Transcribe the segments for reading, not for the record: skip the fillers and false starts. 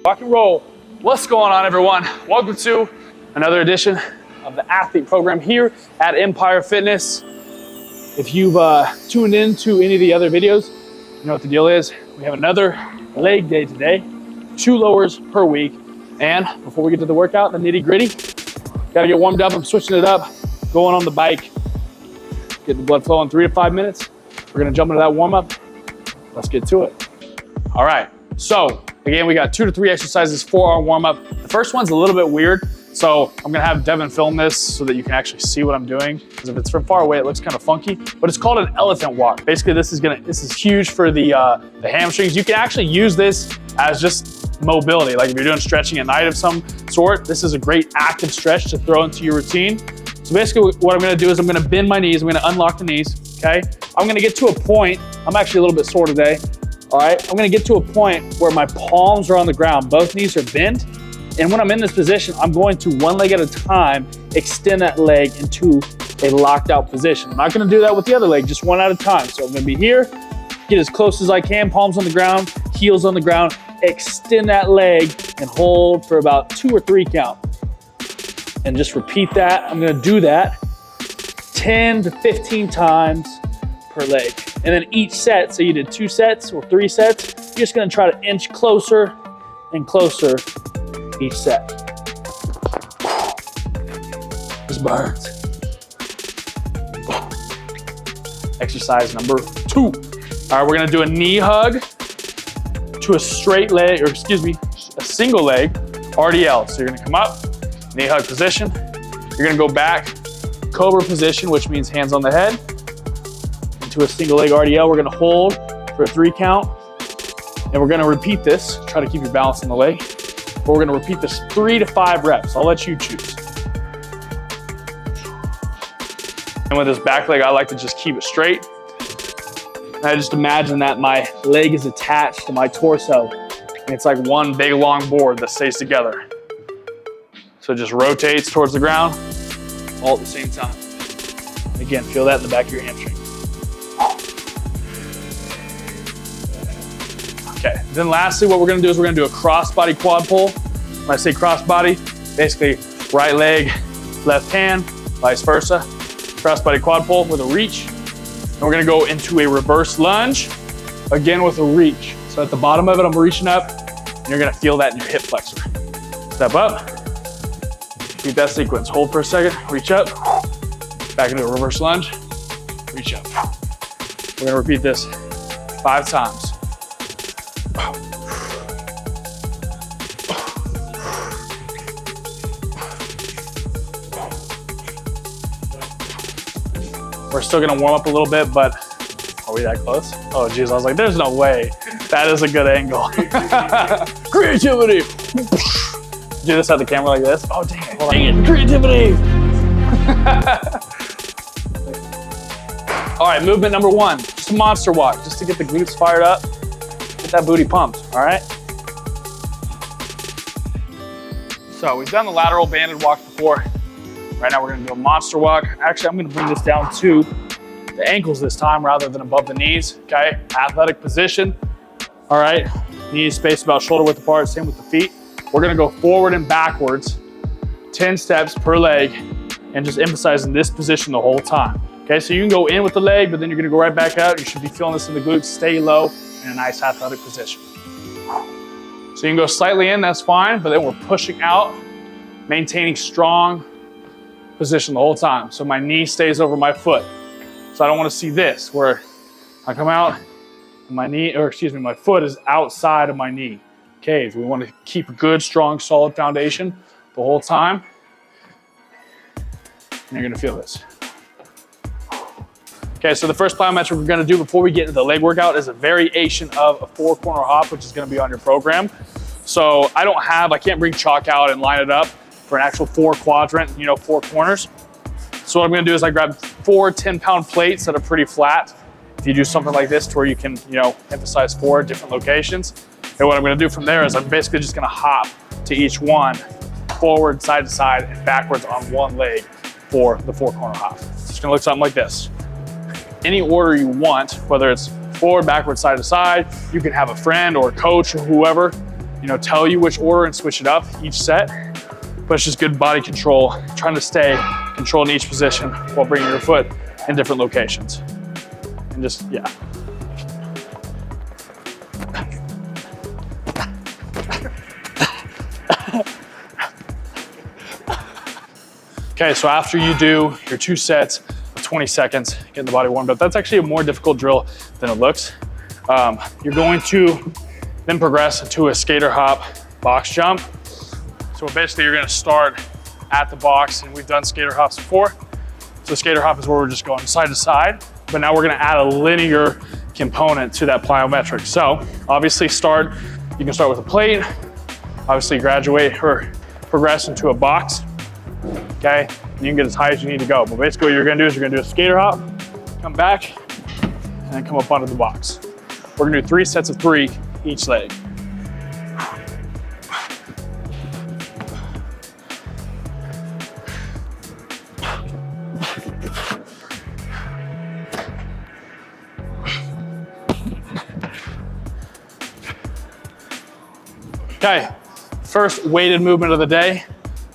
Rock and roll. What's going on, everyone? Welcome to another edition of the athlete program here at Empyre Fitness. If you've tuned in to any of the other videos, you know what the deal is. We have another leg day today, 2 lowers per week. And before we get to the workout, the nitty gritty, gotta get warmed up. I'm switching it up, going on the bike, getting the blood flow in 3 to 5 minutes. We're gonna jump into that warm up. Let's get to it. All right, so again, we got 2 to 3 exercises for our warm up. The first one's a little bit weird. So I'm gonna have Devin film this so that you can actually see what I'm doing. Because if it's from far away, it looks kind of funky, but it's called an elephant walk. Basically, this is huge for the hamstrings. You can actually use this as just mobility. Like if you're doing stretching at night of some sort, this is a great active stretch to throw into your routine. So basically what I'm gonna do is I'm gonna bend my knees. I'm gonna unlock the knees, okay? I'm gonna get to a point, I'm actually a little bit sore today, all right? I'm gonna get to a point where my palms are on the ground, both knees are bent. And when I'm in this position, I'm going to one leg at a time, extend that leg into a locked out position. I'm not gonna do that with the other leg, just one at a time. So I'm gonna be here, get as close as I can, palms on the ground, heels on the ground, extend that leg and hold for about 2 or 3 count. And just repeat that. I'm gonna do that 10 to 15 times per leg. And then each set, so you did 2 sets or 3 sets, you're just gonna try to inch closer and closer each set. This burns. Exercise number 2. All right, we're gonna do a knee hug to a straight leg, or excuse me, a single leg RDL. So you're gonna come up, knee hug position. You're gonna go back, cobra position, which means hands on the head, into a single leg RDL. We're gonna hold for a 3 count. And we're gonna repeat this. Try to keep your balance on the leg. But we're gonna repeat this 3 to 5 reps. I'll let you choose. And with this back leg, I like to just keep it straight. And I just imagine that my leg is attached to my torso. And it's like one big long board that stays together. So it just rotates towards the ground all at the same time. And again, feel that in the back of your hamstring. Okay, then lastly, what we're gonna do is we're gonna do a cross-body quad pull. When I say cross-body, basically right leg, left hand, vice versa. Cross-body quad pull with a reach. And we're gonna go into a reverse lunge, again with a reach. So at the bottom of it, I'm reaching up, and you're gonna feel that in your hip flexor. Step up, keep that sequence. Hold for a second, reach up, back into a reverse lunge, reach up. We're gonna repeat this 5 times. We're still gonna warm up a little bit, but are we that close? Oh geez, I was like, there's no way. That is a good angle. Creativity. Do this at the camera like this. Oh dang it, dang it, creativity. All right, movement number 1, just a monster walk, just to get the glutes fired up, get that booty pumped, all right? So we've done the lateral banded walk before. Right now we're gonna do a monster walk. Actually, I'm gonna bring this down to the ankles this time rather than above the knees, okay? Athletic position, all right? Knees spaced about shoulder width apart, same with the feet. We're gonna go forward and backwards, 10 steps per leg, and just emphasizing this position the whole time. Okay, so you can go in with the leg, but then you're gonna go right back out. You should be feeling this in the glutes. Stay low in a nice athletic position. So you can go slightly in, that's fine, but then we're pushing out, maintaining strong position the whole time. So my knee stays over my foot. So I don't want to see this where I come out and my knee, or excuse me, my foot is outside of my knee. Okay, so we want to keep a good, strong, solid foundation the whole time. And you're gonna feel this. Okay, so the first plyometric we're gonna do before we get into the leg workout is a variation of a 4-corner hop, which is gonna be on your program. So I can't bring chalk out and line it up for an actual 4 quadrant, 4 corners. So what I'm gonna do is I grab 4 10-pound plates that are pretty flat. If you do something like this to where you can, emphasize 4 different locations. And what I'm gonna do from there is I'm basically just gonna hop to each one, forward, side to side, and backwards on one leg for the 4-corner hop. So it's gonna look something like this. Any order you want, whether it's forward, backward, side to side, you can have a friend or a coach or whoever tell you which order and switch it up each set, but it's just good body control, trying to stay controlled in each position while bringing your foot in different locations. And just, yeah. Okay, so after you do your 2 sets of 20 seconds, getting the body warmed up, that's actually a more difficult drill than it looks. You're going to then progress into a skater hop box jump. So basically you're gonna start at the box, and we've done skater hops before. So skater hop is where we're just going side to side, but now we're gonna add a linear component to that plyometric. So obviously you can start with a plate, obviously graduate or progress into a box, okay? And you can get as high as you need to go. But basically what you're gonna do is you're gonna do a skater hop, come back, and then come up onto the box. We're gonna do 3 sets of 3 each leg. Okay, first weighted movement of the day,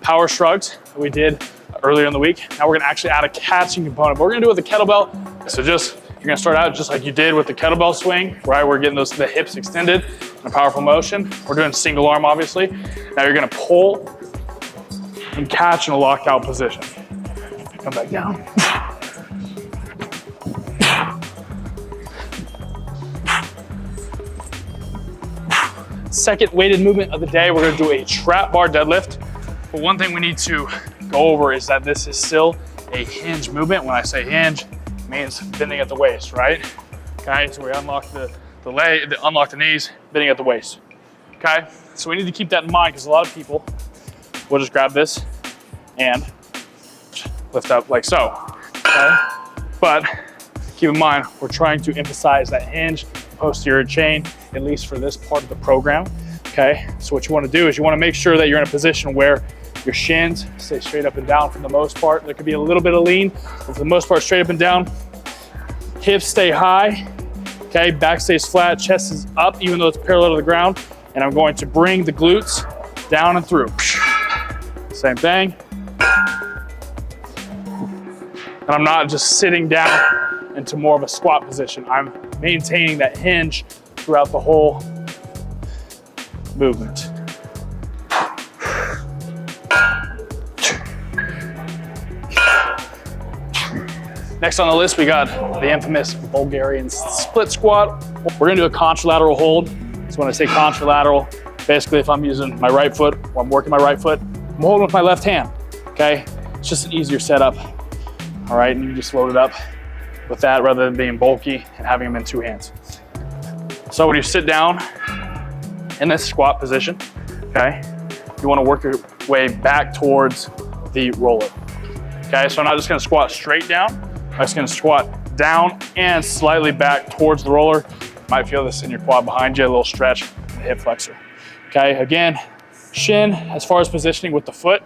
power shrugs that we did earlier in the week. Now we're gonna actually add a catching component, but we're gonna do it with the kettlebell. So you're gonna start out just like you did with the kettlebell swing, right? We're getting the hips extended in a powerful motion. We're doing single arm, obviously. Now you're gonna pull and catch in a locked out position. Come back down. Second weighted movement of the day, we're gonna do a trap bar deadlift. But one thing we need to go over is that this is still a hinge movement. When I say hinge, it means bending at the waist, right? Okay, so we unlock the unlock the knees, bending at the waist. Okay, so we need to keep that in mind because a lot of people will just grab this and lift up like so, okay? But keep in mind, we're trying to emphasize that hinge, posterior chain, at least for this part of the program, okay? So what you wanna do is you wanna make sure that you're in a position where your shins stay straight up and down for the most part. There could be a little bit of lean, but for the most part, straight up and down. Hips stay high, okay? Back stays flat, chest is up, even though it's parallel to the ground. And I'm going to bring the glutes down and through. Same thing. And I'm not just sitting down into more of a squat position. I'm maintaining that hinge throughout the whole movement. Next on the list, we got the infamous Bulgarian split squat. We're gonna do a contralateral hold. So when I say contralateral, basically if I'm using my right foot or I'm working my right foot, I'm holding with my left hand, okay? It's just an easier setup, all right? And you just load it up with that rather than being bulky and having them in 2 hands. So when you sit down in this squat position, okay, you wanna work your way back towards the roller, okay? So I'm not just gonna squat straight down, I'm just gonna squat down and slightly back towards the roller. You might feel this in your quad behind you, a little stretch in the hip flexor. Okay, again, shin as far as positioning with the foot.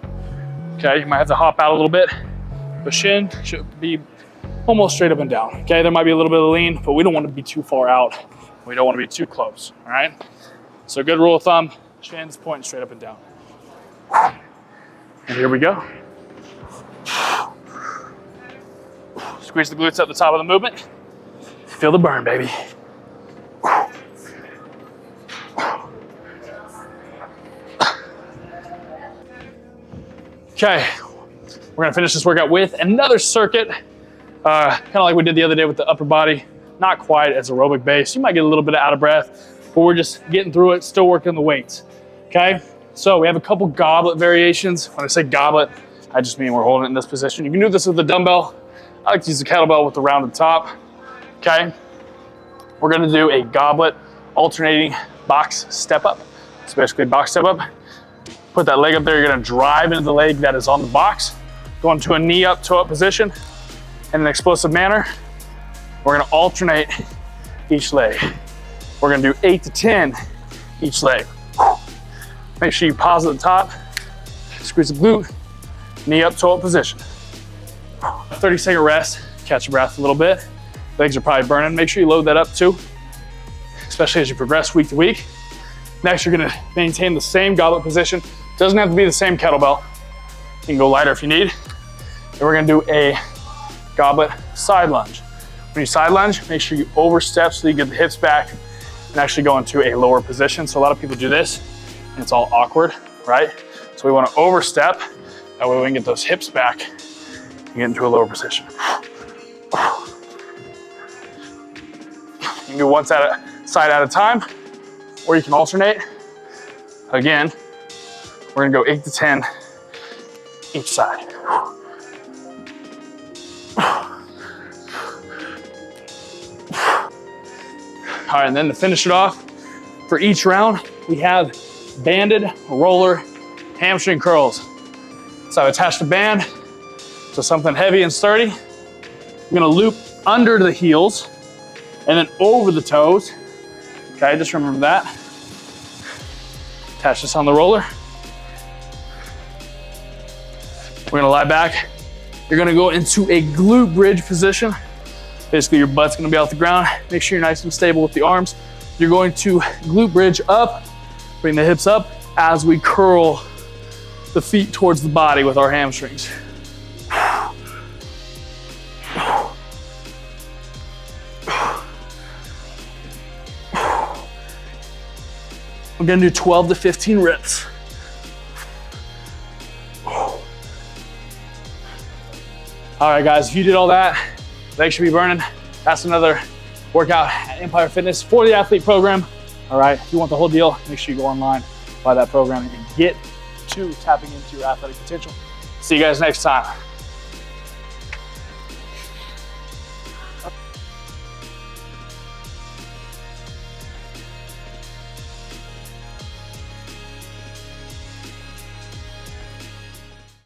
Okay, you might have to hop out a little bit, but shin should be almost straight up and down. Okay, there might be a little bit of lean, but we don't want to be too far out. We don't want to be too close, all right? So good rule of thumb, shin's pointing straight up and down. And here we go. Squeeze the glutes up the top of the movement. Feel the burn, baby. Okay, we're gonna finish this workout with another circuit, kind of like we did the other day with the upper body. Not quite as aerobic based. You might get a little bit out of breath, but we're just getting through it, still working the weights, okay? So we have a couple goblet variations. When I say goblet, I just mean we're holding it in this position. You can do this with the dumbbell. I like to use the kettlebell with the rounded top, okay? We're gonna do a goblet alternating box step up. It's basically box step up. Put that leg up there, you're gonna drive into the leg that is on the box, go into a knee up, toe up position in an explosive manner. We're gonna alternate each leg. We're gonna do 8 to 10 each leg. Make sure you pause at the top, squeeze the glute, knee up, toe up position. 30-second rest, catch your breath a little bit. Legs are probably burning. Make sure you load that up too, especially as you progress week to week. Next, you're gonna maintain the same goblet position. Doesn't have to be the same kettlebell. You can go lighter if you need. Then we're gonna do a goblet side lunge. When you side lunge, make sure you overstep so you get the hips back and actually go into a lower position. So a lot of people do this and it's all awkward, right? So we wanna overstep. That way we can get those hips back and get into a lower position. You can do one side at a time, or you can alternate. Again, we're gonna go 8 to 10 each side. All right, and then to finish it off, for each round, we have banded roller hamstring curls. So I've attached a band to something heavy and sturdy. I'm gonna loop under the heels and then over the toes. Okay, just remember that. Attach this on the roller. We're gonna lie back. You're gonna go into a glute bridge position. Basically, your butt's gonna be off the ground. Make sure you're nice and stable with the arms. You're going to glute bridge up, bring the hips up as we curl the feet towards the body with our hamstrings. I'm gonna do 12 to 15 reps. All right, guys, if you did all that, legs should be burning. That's another workout at Empyre Fitness for the athlete program. All right, if you want the whole deal, make sure you go online, buy that program, and get to tapping into your athletic potential. See you guys next time.